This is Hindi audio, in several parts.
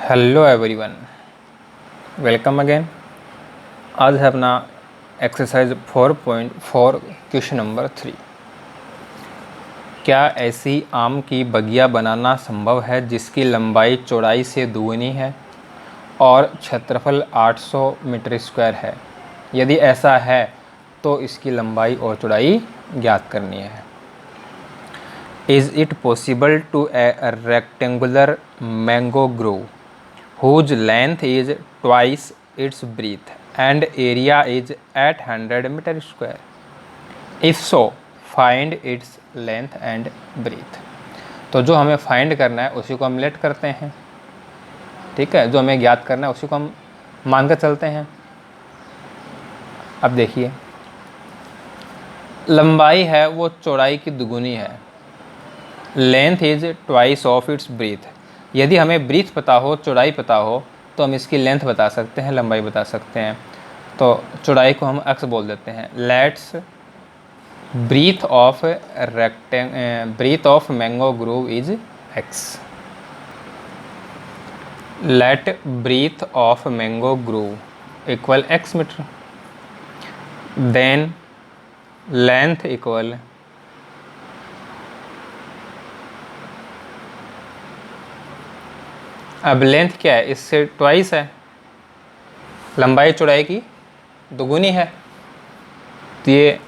Hello everyone, welcome again. आज है अपना एक्सरसाइज 4.4 क्वेश्चन नंबर 3। क्या ऐसी आम की बगिया बनाना संभव है जिसकी लंबाई चौड़ाई से दुगनी है और क्षेत्रफल 800 मीटर स्क्वायर है? यदि ऐसा है तो इसकी लंबाई और चौड़ाई ज्ञात करनी है। Is it possible to a rectangular mango grove whose length is twice its breadth and area is 800 meter square? If so, find its length and breadth. तो जो हमें फाइंड करना है उसी को हम लेट करते हैं, ठीक है। जो हमें ज्ञात करना है उसी को हम मान कर चलते हैं। अब देखिए, लंबाई है वो चौड़ाई की दुगुनी है। Length is twice of its breadth. यदि हमें ब्रीथ पता हो, चौड़ाई पता हो, तो हम इसकी लेंथ बता सकते हैं, लंबाई बता सकते हैं। तो चौड़ाई को हम x बोल देते हैं। Let's breadth of mango grove is x। Let breadth of mango grove equal x metre. Then length equal अब लेंथ क्या है, इससे ट्वाइस है, लंबाई चौड़ाई की दोगुनी है, तो ये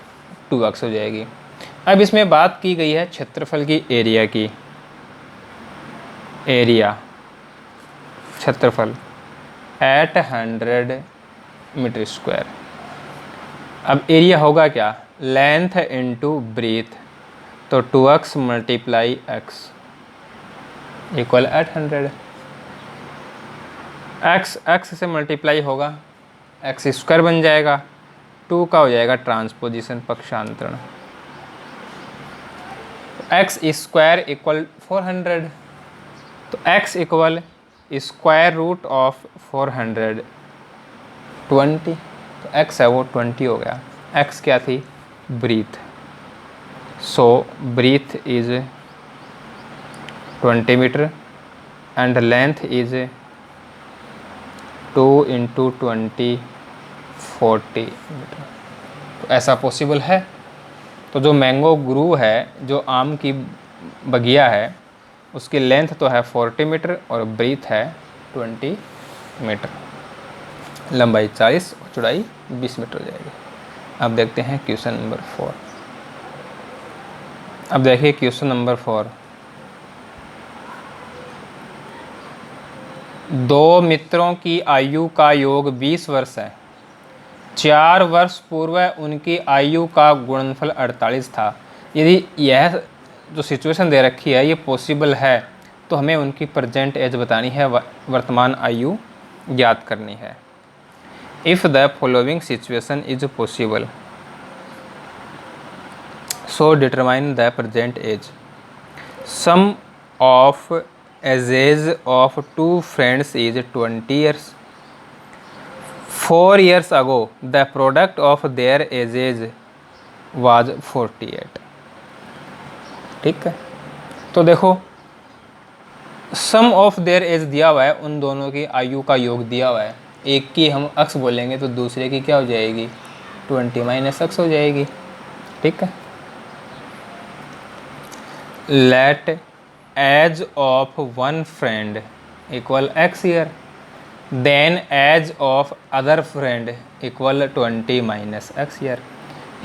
2x हो जाएगी। अब इसमें बात की गई है क्षेत्रफल की, एरिया की। एरिया क्षेत्रफल 800 मीटर स्क्वायर। अब एरिया होगा क्या, लेंथ इंटू ब्रीथ, तो 2x multiply x equal 800। x से मल्टीप्लाई होगा, x स्क्वायर बन जाएगा, 2 का हो जाएगा ट्रांसपोजिशन, पक्षांतरण। x स्क्वायर इक्वल 400, तो x equal square root of 400 20, तो x है वो 20 हो गया। x क्या थी, breadth. So breadth is 20 metre and length is 2 into 20 40 metre. तो ऐसा पॉसिबल है। तो जो मैंगो ग्रू है, जो आम की बगिया है, उसकी लेंथ तो है 40 मीटर और ब्रीथ है 20 मीटर। लंबाई 40 और चौड़ाई 20 मीटर हो जाएगी। अब देखते हैं क्वेश्चन नंबर 4। अब देखिए क्वेश्चन नंबर 4। दो मित्रों की आयु का योग 20 वर्ष है। 4 वर्ष पूर्व उनकी आयु का गुणनफल 48 था। यदि यह जो सिचुएशन दे रखी है ये पॉसिबल है, तो हमें उनकी प्रेजेंट एज बतानी है, वर्तमान आयु ज्ञात करनी है। If the following situation is possible, so determine the present age. Sum of ages of 2 friends is 20 years. 4 years ago the product of their ages was 48। ठीक है, तो देखो सम ऑफ देयर एज दिया हुआ है, उन दोनों की आयु का योग दिया हुआ है। एक की हम x बोलेंगे तो दूसरे की क्या हो जाएगी, 20 माइनस x हो जाएगी। ठीक है। Let age of one friend equal x year, then age of other friend equal 20 minus x year.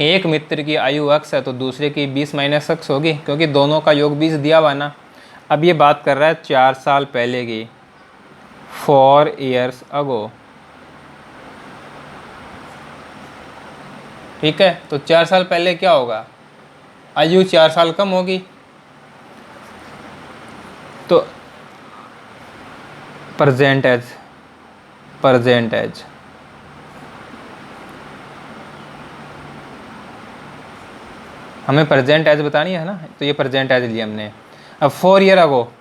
एक मित्र की आयु x है तो दूसरे की 20 माइनस x होगी, क्योंकि दोनों का योग 20 दिया हुआ ना। अब ये बात कर रहा है 4 साल पहले की, 4 years ago। ठीक है, तो 4 साल पहले क्या होगा, आयु 4 साल कम होगी, तो प्रेजेंट एज हमें प्रेजेंट एज बतानी है ना, तो ये प्रेजेंट एज लिया हमने। अब 4 year अगो,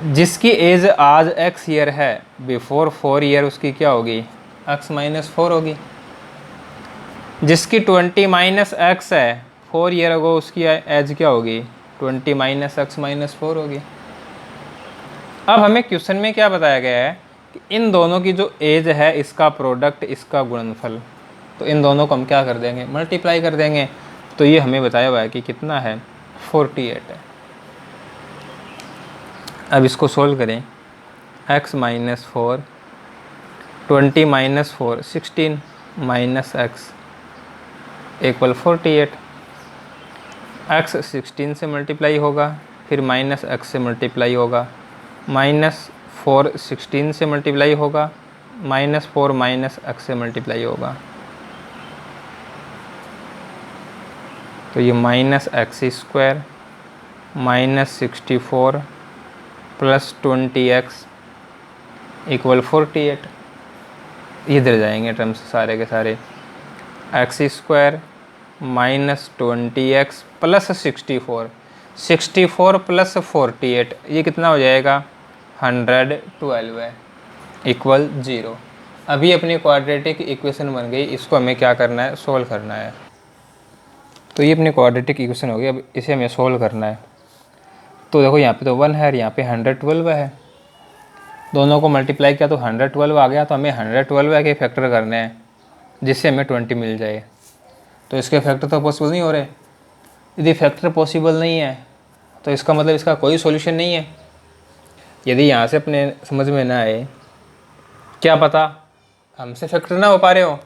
जिसकी एज आज x ईयर है, बिफोर 4 year उसकी क्या होगी, x माइनस 4 होगी। जिसकी 20 माइनस x है, 4 year अगो उसकी एज क्या होगी, 20 माइनस x माइनस 4 होगी। अब हमें क्वेश्चन में क्या बताया गया है कि इन दोनों की जो एज है, इसका प्रोडक्ट, इसका गुणनफल, तो इन दोनों को हम क्या कर देंगे, मल्टीप्लाई कर देंगे। तो ये हमें बताया हुआ है कि कितना है, 48 है। अब इसको सोल्व करें, x minus 4, 20 minus 4 16 minus x equal 48। x 16 से मल्टीप्लाई होगा, फिर माइनस एक्स से मल्टीप्लाई होगा, माइनस 4 16 से मल्टीप्लाई होगा, माइनस 4 माइनस एक्स से मल्टीप्लाई होगा, तो ये minus x square minus 64 plus 20x equal 48। इधर जाएंगे टर्म्स सारे के सारे, x square minus 20x plus 64 plus 48, ये कितना हो जाएगा, 112 है, इक्वल 0। अभी अपनी क्वाड्रेटिक इक्वेशन बन गई, इसको हमें क्या करना है, सोल्व करना है। तो ये अपनी क्वाड्रेटिक इक्वेशन हो गई, अब इसे हमें सोल्व करना है। तो देखो यहाँ पे तो 1 है और यहाँ पे 112 है, दोनों को मल्टीप्लाई किया तो 112 आ गया। तो हमें 112 के फैक्टर करने हैं जिससे हमें 20 मिल जाए। तो इसके फैक्टर तो पॉसिबल नहीं हो रहे। यदि फैक्टर पॉसिबल नहीं है तो इसका मतलब इसका कोई सॉल्यूशन नहीं है। यदि यहाँ से अपने समझ में ना आए, क्या पता हमसे फैक्टर ना हो पा रहे हो,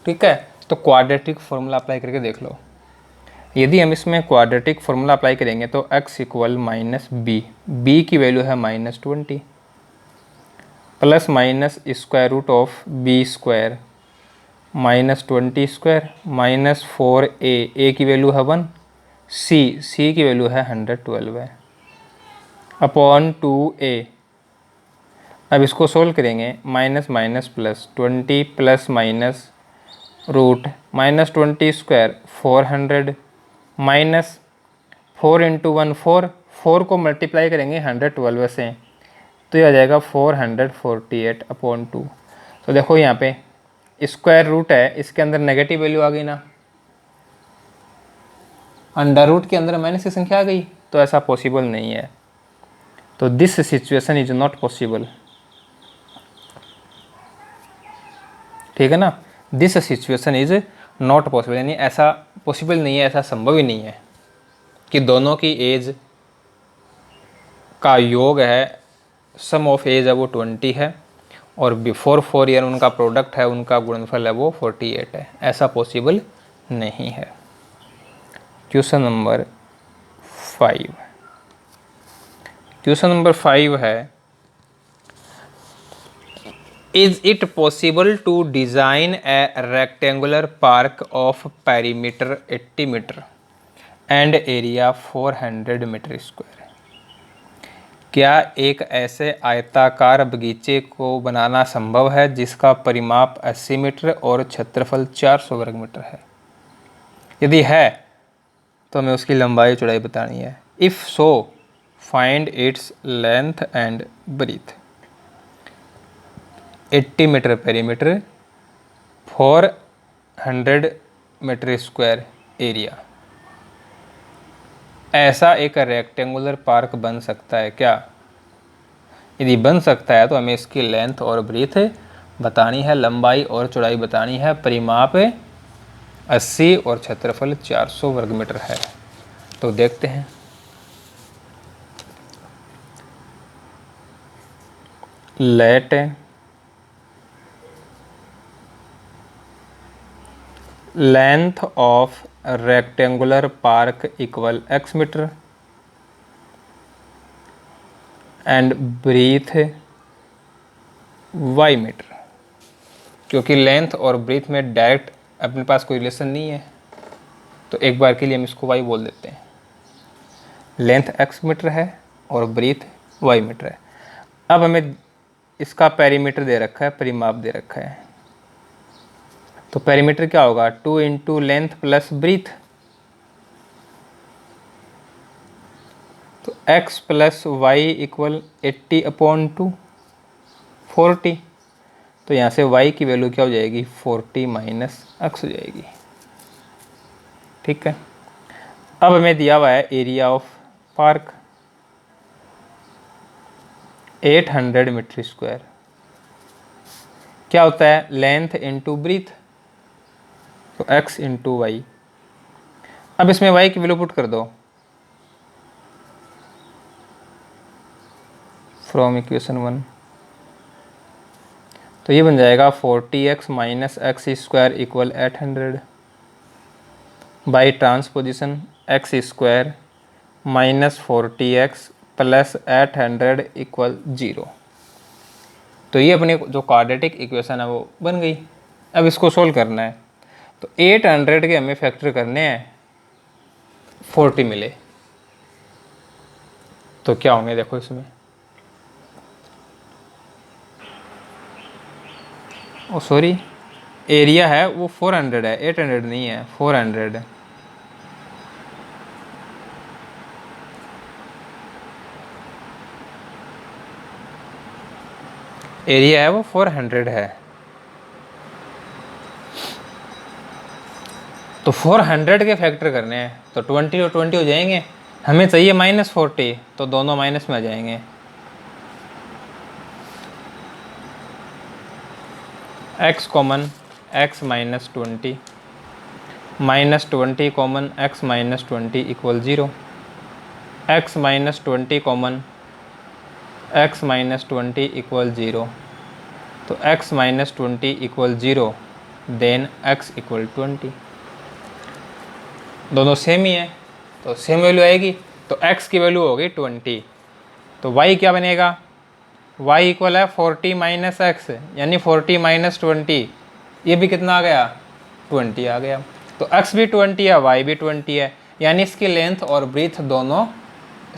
ठीक है, तो क्वाड्रेटिक फार्मूला अप्लाई करके देख लो। यदि हम इसमें क्वाड्रेटिक फार्मूला अप्लाई करेंगे तो x इक्वल माइनस बी की वैल्यू है minus 20 plus minus square root of B square minus 20 square minus 4a की वैल्यू है 1, सी की वैल्यू है 112 है, अपॉन 2a। अब इसको सोल्व करेंगे, minus minus plus 20 plus minus root minus 20 square 400 minus 4 into 1 4 को मल्टीप्लाई करेंगे 112 से तो ये आ जाएगा 448 अपॉन 2। तो देखो यहाँ पे स्क्वायर रूट है, इसके अंदर नेगेटिव वैल्यू आ गई ना, अंडर रूट के अंदर माइनस की संख्या आ गई, तो ऐसा पॉसिबल नहीं है। तो this situation is not possible, ठीक है ना, this situation is not possible, यानी ऐसा पॉसिबल नहीं है, ऐसा संभव ही नहीं है कि दोनों की एज का योग है, सम ऑफ एज है वो 20 है और बिफोर 4 ईयर उनका प्रोडक्ट है, उनका गुणनफल है वो 48 है, ऐसा पॉसिबल नहीं है। क्वेश्चन नंबर 5, क्वेश्चन नंबर 5 है, is it possible to design a rectangular park of perimeter 80 metre and area 400 metre square. क्या एक ऐसे आयताकार बगीचे को बनाना संभव है जिसका परिमाप 80 मीटर और क्षेत्रफल 400 वर्ग मीटर है? यदि है तो हमें उसकी लंबाई चौड़ाई बतानी है। If so find its length and breadth. 80 metre perimeter, 400 metre square area, ऐसा एक रेक्टेंगुलर पार्क बन सकता है क्या? यदि बन सकता है तो हमें इसकी लेंथ और ब्रीथ बतानी है, लंबाई और चौड़ाई बतानी है, परिमाप 80 और क्षेत्रफल 400 वर्ग मीटर है। तो देखते हैं। Let length of rectangular park equal x metre and breadth y metre. क्योंकि लेंथ और ब्रीथ में डायरेक्ट अपने पास कोई रिलेशन नहीं है, तो एक बार के लिए हम इसको y बोल देते हैं। लेंथ x मीटर है और ब्रीथ y मीटर है। अब हमें इसका पेरीमीटर दे रखा है, परिमाप दे रखा है, तो पेरीमीटर क्या होगा, 2 इंटू लेंथ प्लस ब्रीथ, तो x plus Y equal 80 upon 2 40। तो यहाँ से y की वैल्यू क्या हो जाएगी, 40 माइनस x हो जाएगी, ठीक है। अब हमें दिया हुआ है area of park, 800 metre square. क्या होता है? लेंथ इंटू ब्रीथ, तो x इंटू वाई। अब इसमें y की वैल्यू पुट कर दो फ्रॉम इक्वेशन 1। तो ये बन जाएगा 40x minus x square equal 800 by transposition x square minus 40x plus 800 equal 0। तो ये अपनी जो क्वाड्रेटिक इक्वेशन है वो बन गई। अब इसको सोल्व करना है, तो 800 के हमें फैक्टर करने हैं, 40 मिले तो क्या होंगे देखो इसमें। ओ सॉरी, एरिया है वो 400 है, 800 नहीं है, 400। एरिया है वो 400 है। तो 400 के फैक्टर करने हैं, तो 20 और 20 हो जाएंगे। हमें चाहिए -40, तो दोनों माइनस में आ जाएंगे। x common x minus 20, minus 20 common x minus 20 equal 0। x minus 20 common x minus 20 equal 0। तो x minus 20 equal 0, then x equal 20। दोनों सेम ही है तो सेम वैल्यू आएगी। तो x की वैल्यू होगी 20, तो y क्या बनेगा? y इक्वल है 40 माइनस एक्स, यानी 40 माइनस 20। ये भी कितना आ गया? 20 आ गया। तो x भी 20 है, y भी 20 है, यानी इसकी लेंथ और ब्रीथ दोनों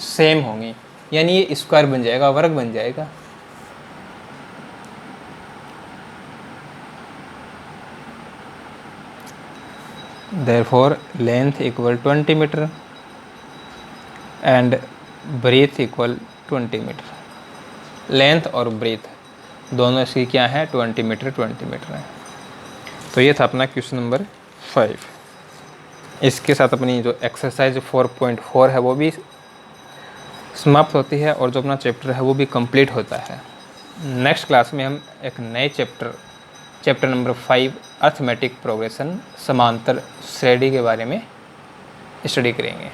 सेम होंगी, यानी ये स्क्वायर बन जाएगा, वर्ग बन जाएगा। Therefore length equal 20 metre and breadth equal 20 metre. Length और ब्रीथ दोनों इसकी क्या है? 20 मीटर 20 मीटर है। तो ये था अपना क्वेश्चन नंबर 5। इसके साथ अपनी जो एक्सरसाइज 4.4 है वो भी समाप्त होती है और जो अपना चैप्टर है वो भी कंप्लीट होता है। नेक्स्ट क्लास में हम एक नए चैप्टर नंबर 5 अर्थमेटिक प्रोग्रेशन समांतर श्रेणी के बारे में स्टडी करेंगे।